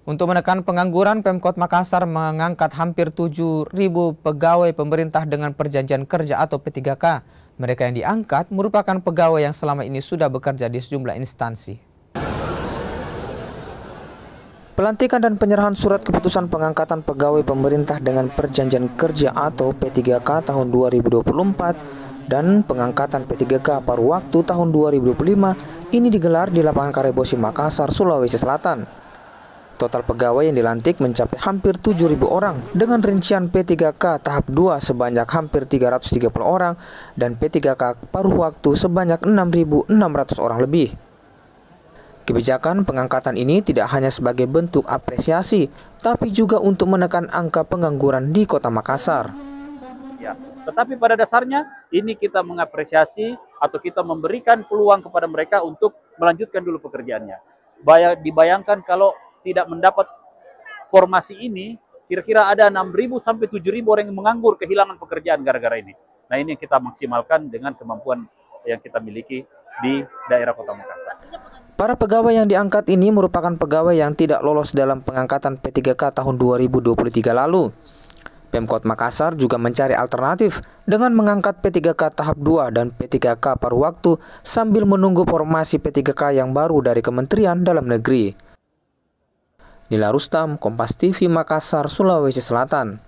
Untuk menekan pengangguran, Pemkot Makassar mengangkat hampir 7.000 pegawai pemerintah dengan perjanjian kerja atau P3K. Mereka yang diangkat merupakan pegawai yang selama ini sudah bekerja di sejumlah instansi. Pelantikan dan penyerahan surat keputusan pengangkatan pegawai pemerintah dengan perjanjian kerja atau P3K tahun 2024 dan pengangkatan P3K paruh waktu tahun 2025 ini digelar di lapangan Karebosi Makassar, Sulawesi Selatan. Total pegawai yang dilantik mencapai hampir 7.000 orang dengan rincian P3K tahap 2 sebanyak hampir 330 orang dan P3K paruh waktu sebanyak 6.600 orang lebih. Kebijakan pengangkatan ini tidak hanya sebagai bentuk apresiasi, tapi juga untuk menekan angka pengangguran di Kota Makassar. Ya, tetapi pada dasarnya ini kita mengapresiasi atau kita memberikan peluang kepada mereka untuk melanjutkan dulu pekerjaannya. Dibayangkan kalau tidak mendapat formasi ini, kira-kira ada 6.000 sampai 7.000 orang yang menganggur, kehilangan pekerjaan gara-gara ini. Nah, ini yang kita maksimalkan dengan kemampuan yang kita miliki di daerah Kota Makassar. Para pegawai yang diangkat ini merupakan pegawai yang tidak lolos dalam pengangkatan P3K tahun 2023 lalu. Pemkot Makassar juga mencari alternatif dengan mengangkat P3K tahap 2 dan P3K paruh waktu sambil menunggu formasi P3K yang baru dari Kementerian Dalam Negeri. Nila Rustam, Kompas TV Makassar, Sulawesi Selatan.